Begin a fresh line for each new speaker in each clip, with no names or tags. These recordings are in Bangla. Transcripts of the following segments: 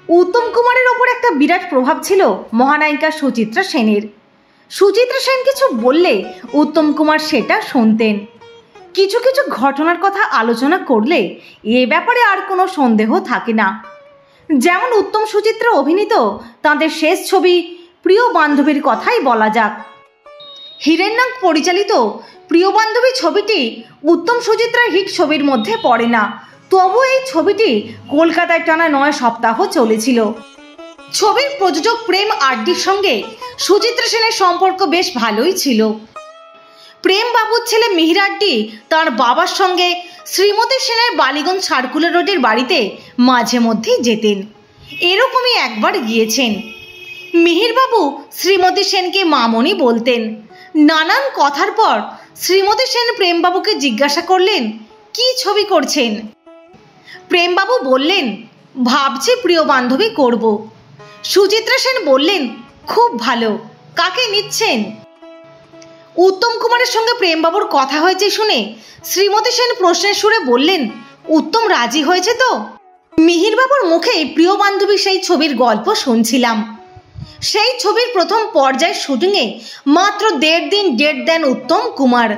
উত্তম কুমারের ওপর একটা বিরাট প্রভাব ছিল মহানায়িকা সুচিত্রা সেনের। সুচিত্রা সেন কিছু বললে উত্তম কুমার সেটা শুনতেন। কিছু কিছু ঘটনার কথা আলোচনা করলে এ ব্যাপারে আর কোনো সন্দেহ থাকে না। যেমন উত্তম সুচিত্রা অভিনীত তাঁদের শেষ ছবি প্রিয় বান্ধবীর কথাই বলা যাক। হীরেন নাগ পরিচালিত প্রিয় বান্ধবী ছবিটি উত্তম সুচিত্রার হিট ছবির মধ্যে পড়ে না, তবু এই ছবিটি কলকাতায় টানা 9 সপ্তাহ চলেছিল। ছবির প্রযোজক প্রেম আড্ডির সঙ্গে সুচিত্রা সেনের সম্পর্ক বেশ ভালোই ছিল। প্রেম বাবুর ছেলে মিহির আড্ডি তার বাবার সঙ্গে শ্রীমতী সেনের বালিগঞ্জ সার্কুলার রোডের বাড়িতে মাঝে মধ্যেই যেতেন। এরকমই একবার গিয়েছেন। মিহির বাবু শ্রীমতী সেনকে মামনি বলতেন। নানান কথার পর শ্রীমতী সেন প্রেমবাবুকে জিজ্ঞাসা করলেন, কি ছবি করছেন? প্রেমবাবু বললেন, ভাবছি প্রিয় বান্ধবী করব। সুচিত্রা সেন বললেন, খুব ভালো, কাকে নিচ্ছেন? উত্তম কুমারের সঙ্গে প্রেমবাবুর কথা হয়েছে শুনে শ্রীমতী সেন প্রশ্নের সুরে বললেন, উত্তম রাজি হয়েছে তো? মিহিরবাবুর মুখে প্রিয় বান্ধবী সেই ছবির গল্প শুনছিলাম। সেই ছবির প্রথম পর্যায়ের শুটিংয়ে মাত্র 1.5 দিন ডেট দেন উত্তম কুমার।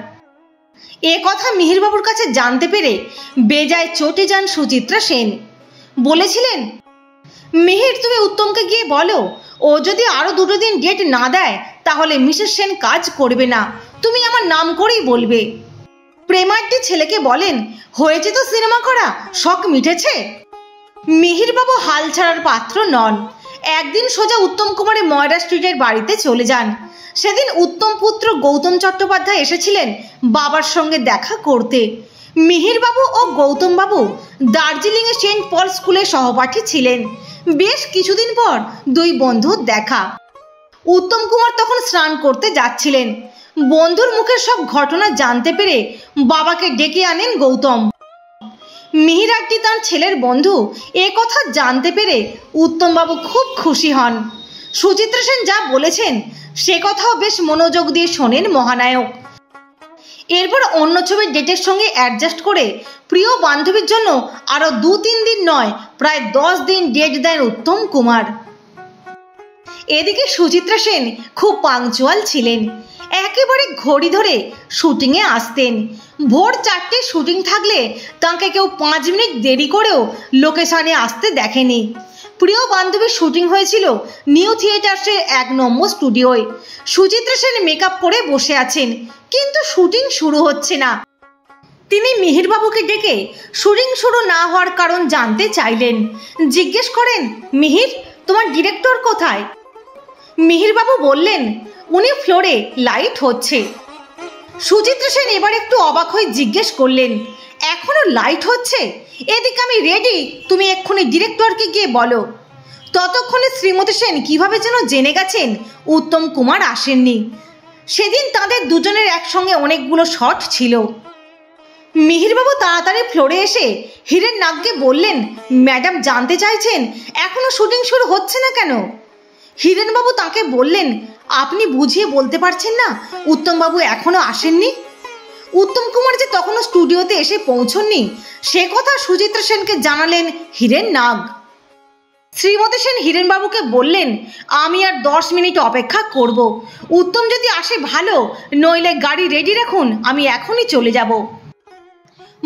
এ কথা মিহিরবাবুর কাছে জানতে পেরে বেজায় চটে যান সুচিত্রা সেন। বলেছিলেন, মিহির, তুমি উত্তমকে গিয়ে বলো, ও যদি আরো 2 দিন ডেট না দেয় তাহলে মিসেস সেন কাজ করবে না, তুমি আমার নাম করেই বলবে। প্রেমাড্ডি ছেলেকে বলেন, হয়েছে তো সিনেমা করা, শখ মিটেছে। মিহিরবাবু হাল ছাড়ার পাত্র নন। একদিন সোজা উত্তম কুমারের ময়রা স্ট্রিটের বাড়িতে চলে যান। সেদিন উত্তম পুত্র গৌতম চট্টোপাধ্যায় এসেছিলেন বাবার সঙ্গে দেখা করতে। মিহিরবাবু ও গৌতম বাবু দার্জিলিংয়ে সেন্ট পল স্কুলের সহপাঠী ছিলেন। বেশ কিছুদিন পর 2 বন্ধুর দেখা। উত্তম কুমার তখন স্নান করতে যাচ্ছিলেন। বন্ধুর মুখের সব ঘটনা জানতে পেরে বাবাকে ডেকে আনেন গৌতম। মিহির আড্ডি তাঁর ছেলের বন্ধু, এ কথা জানতে পেরে উত্তমবাবু খুব খুশি হন। সুচিত্রা সেন যা বলেছেন সে কথাও বেশ মনোযোগ দিয়ে শোনেন মহানায়ক। এরপর অন্য ছবির ডেটের সঙ্গে অ্যাডজাস্ট করে প্রিয় বান্ধবীর জন্য আরো 2-3 দিন নয়, প্রায় 10 দিন ডেট দেন উত্তম কুমার। এদিকে সুচিত্রা সেন খুব পাংচুয়াল ছিলেন। একেবারে ঘড়ি ধরে শুটিংয়ে আসতেন। ভোর 4টে শুটিং থাকলে তাকে কেউ 5 মিনিট দেরি করেও লোকেশনে আসতে দেখেনি। প্রিয় বান্ধবীর শুটিং হয়েছিল নিউ থিয়েটার্সের 1 নম্বর স্টুডিওয়। সুচিত্রা সেন মেকআপ করে বসে আছেন, কিন্তু শুটিং শুরু হচ্ছে না। তিনি মিহিরবাবুকে ডেকে শুটিং শুরু না হওয়ার কারণ জানতে চাইলেন। জিজ্ঞেস করেন, মিহির, তোমার ডিরেক্টর কোথায়? মিহিরবাবু বললেন, উনি ফ্লোরে, লাইট হচ্ছে। সুচিত্রা সেন এবার একটু অবাক হয়ে জিজ্ঞেস করলেন, এখনো লাইট হচ্ছে? এদিকে আমি রেডি, তুমি এক্ষুনি ডিরেক্টরকে গিয়ে বলো। ততক্ষণে শ্রীমতী সেন কিভাবে যেন জেনে গেছেন উত্তম কুমার আসেননি। সেদিন তাদের দুজনের একসঙ্গে অনেকগুলো শট ছিল। মিহিরবাবু তাড়াতাড়ি ফ্লোরে এসে হীরেন নাগকে বললেন, ম্যাডাম জানতে চাইছেন এখনো শুটিং শুরু হচ্ছে না কেন? হীরেনবাবু তাকে বললেন, আপনি বুঝিয়ে বলতে পারছেন না উত্তমবাবু এখনো আসেননি? উত্তম কুমার যে তখনও স্টুডিওতে এসে পৌঁছননি সে কথা সুচিত্রা সেনকে জানালেন হীরেন নাগ। শ্রীমতী সেন হীরেনবাবুকে বললেন, আমি আর 10 মিনিট অপেক্ষা করব। উত্তম যদি আসে ভালো, নইলে গাড়ি রেডি রাখুন, আমি এখনই চলে যাব।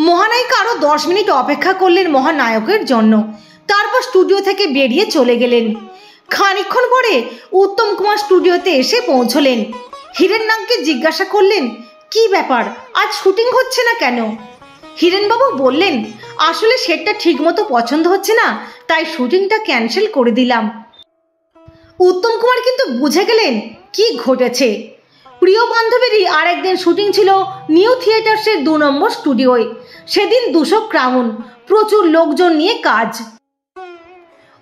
মহানায়িকা আরও 10 মিনিট অপেক্ষা করলেন মহানায়কের জন্য। তারপর স্টুডিও থেকে বেরিয়ে চলে গেলেন। খানিকক্ষণ পরে উত্তম কুমার স্টুডিওতে এসে পৌঁছলেন। হীরেন নাগকে জিজ্ঞাসা করলেন, কি ব্যাপার, আজ শুটিং হচ্ছে না কেন? হীরেনবাবু বললেন, আসলে সেটটা ঠিক মতো পছন্দ হচ্ছে না, তাই শুটিংটা ক্যান্সেল করে দিলাম। উত্তম কুমার কিন্তু বুঝে গেলেন কি ঘটেছে। প্রিয় বান্ধবীরই আর একদিন শুটিং ছিল নিউ থিয়েটার্সের 2 নম্বর স্টুডিওয়। সেদিন 200 ক্রাউন, প্রচুর লোকজন নিয়ে কাজ।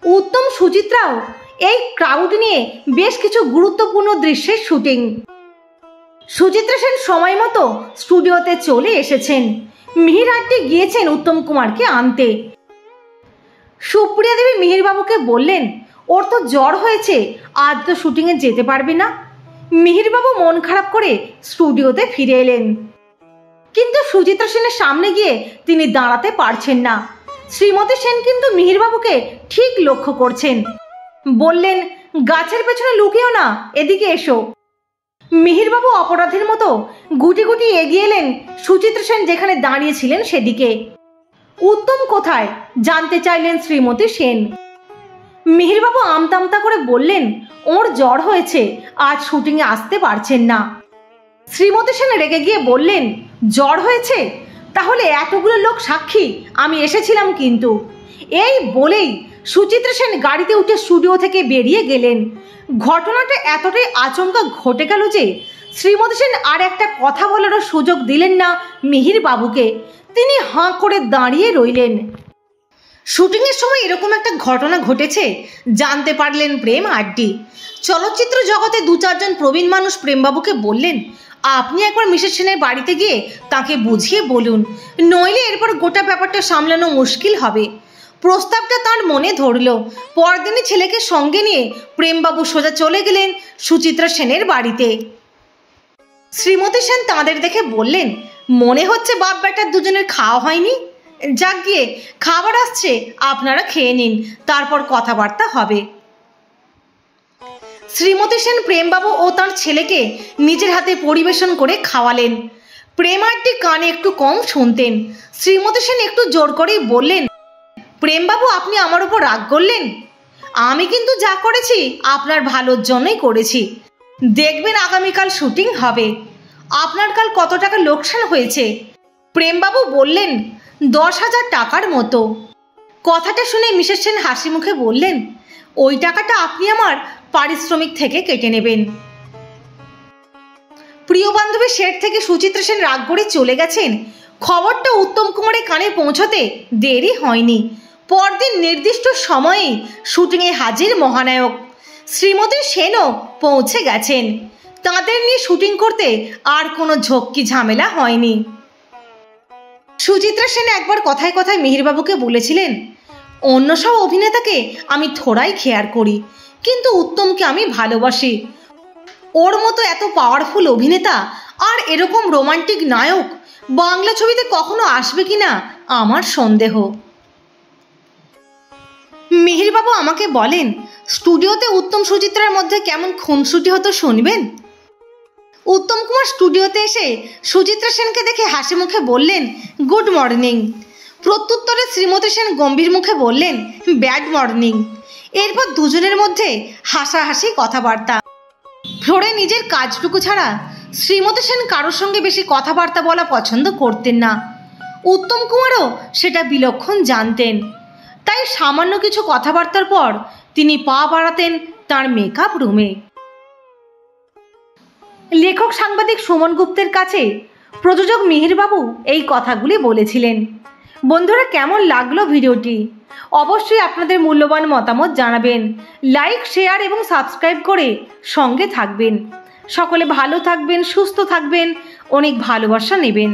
উত্তম সুচিত্রাও এই ক্রাউড নিয়ে বেশ কিছু গুরুত্বপূর্ণ দৃশ্যের শুটিং। সুচিত্রা সেন সময় মতো স্টুডিওতে চলে এসেছেন। মিহির আড্ডি গিয়েছেন উত্তম কুমারকে আনতে। সুপ্রিয়া দেবী মিহিরবাবুকে বললেন, ওর তো জ্বর হয়েছে, আজ তো শুটিংয়ে যেতে পারবে না। মিহিরবাবু মন খারাপ করে স্টুডিওতে ফিরে এলেন। কিন্তু সুচিত্রা সেনের সামনে গিয়ে তিনি দাঁড়াতে পারছেন না। শ্রীমতী সেন কিন্তু মিহিরবাবুকে ঠিক লক্ষ্য করছেন। বললেন, গাছের পেছনে লুকিও না, এদিকে এসো। মিহিরবাবু অপরাধীর মতো গুটি গুটি এগিয়ে এলেন সুচিত্রা সেন যেখানে দাঁড়িয়েছিলেন সেদিকে। উত্তম কোথায় জানতে চাইলেন শ্রীমতী সেন। মিহিরবাবু আমতামতা করে বললেন, ওর জ্বর হয়েছে, আজ শুটিংয়ে আসতে পারছেন না। শ্রীমতী সেন রেগে গিয়ে বললেন, জ্বর হয়েছে? তাহলে এতগুলো লোক সাক্ষী আমি এসেছিলাম কিন্তু। এই বলেই সুচিত্রা সেন গাড়িতে উঠে স্টুডিও থেকে বেরিয়ে গেলেন। ঘটনাটা এতটাই আচমকা ঘটে গেল যে শ্রীমতী সেন আর একটা কথা বলারও সুযোগ দিলেন না মিহিরবাবুকে। তিনি হাঁ করে দাঁড়িয়ে রইলেন। শুটিংয়ের সময় এরকম একটা ঘটনা ঘটেছে জানতে পারলেন প্রেম আড্ডি। চলচ্চিত্র জগতে দু চারজন প্রবীণ মানুষ প্রেমবাবুকে বললেন, আপনি একবার মিসেস সেনের বাড়িতে গিয়ে তাকে বুঝিয়ে বলুন, নইলে এরপর গোটা ব্যাপারটা সামলানো মুশকিল হবে। প্রস্তাবটা তার মনে ধরল। পরদিনই ছেলেকে সঙ্গে নিয়ে প্রেমবাবু সোজা চলে গেলেন সুচিত্রা সেনের বাড়িতে। শ্রীমতী সেন তাঁদের দেখে বললেন, মনে হচ্ছে বাপ বেটার দুজনের খাওয়া হয়নি। যাক গিয়ে খাবার আসছে, আপনারা খেয়ে নিন, তারপর কথাবার্তা হবে। শ্রীমতী সেন প্রেমবাবু ও তার ছেলেকে নিজের হাতে পরিবেশন করে খাওয়ালেন। প্রেমারটি কানে একটু কম শুনতেন। শ্রীমতী সেন একটু জোর করেই বললেন, প্রেমবাবু আপনি আমার উপর রাগ করলেন? আমি কিন্তু যা করেছি আপনার ভালোর জন্যই করেছি। দেখবেন আগামীকাল শুটিং হবে। আপনার কাল কত টাকা লোকসান হয়েছে? প্রেমবাবু বললেন, 10,000 টাকার মতো। কথাটা শুনে মিসেস সেন হাসি মুখে বললেন, ওই টাকাটা আপনি আমার পারিশ্রমিক থেকে কেটে নেবেন। প্রিয় বান্ধবী শেঠ থেকে সুচিত্রা সেন রাগ করে চলে গেছেন, খবরটা উত্তম কুমারের কানে পৌঁছতে দেরি হয়নি। পরদিন নির্দিষ্ট সময়ে শুটিংয়ে হাজির মহানায়ক। শ্রীমতী সেনও পৌঁছে গেছেন। তাঁদের নিয়ে শুটিং করতে আর কোনো ঝক্কি ঝামেলা হয়নি। সুচিত্রা সেন একবার কথায় কথায় মিহিরবাবুকে বলেছিলেন, অন্য সব অভিনেতাকে আমি থোড়াই খেয়াল করি, কিন্তু উত্তমকে আমি ভালোবাসি। ওর মতো এত পাওয়ারফুল অভিনেতা আর এরকম রোমান্টিক নায়ক বাংলা ছবিতে কখনো আসবে কিনা আমার সন্দেহ। মিহিরবাবু আমাকে বলেন, স্টুডিওতে উত্তম সুচিত্রার মধ্যে কেমন খুনসুটি হতো শুনবেন। উত্তম কুমার স্টুডিওতে এসে সুচিত্রা সেনকে দেখে হাসি মুখে বললেন, গুড মর্নিং। প্রত্যুত্তরে শ্রীমতী সেন গম্ভীর মুখে বললেন, ব্যাড মর্নিং। এরপর দুজনের মধ্যে হাসাহাসি কথাবার্তা। ফ্লোরে নিজের কাজটুকু ছাড়া শ্রীমতী সেন কারোর সঙ্গে বেশি কথাবার্তা বলা পছন্দ করতেন না। উত্তম কুমারও সেটা বিলক্ষণ জানতেন। তাই সামান্য কিছু কথাবার্তার পর তিনি পা বাড়াতেন তার মেকআপ রুমে। লেখক সাংবাদিক সুমন গুপ্তের কাছে প্রযোজক মিহিরবাবু এই কথাগুলি বলেছিলেন। বন্ধুরা, কেমন লাগলো ভিডিওটি? অবশ্যই আপনাদের মূল্যবান মতামত জানাবেন। লাইক, শেয়ার এবং সাবস্ক্রাইব করে সঙ্গে থাকবেন। সকলে ভালো থাকবেন, সুস্থ থাকবেন, অনেক ভালোবাসা নেবেন।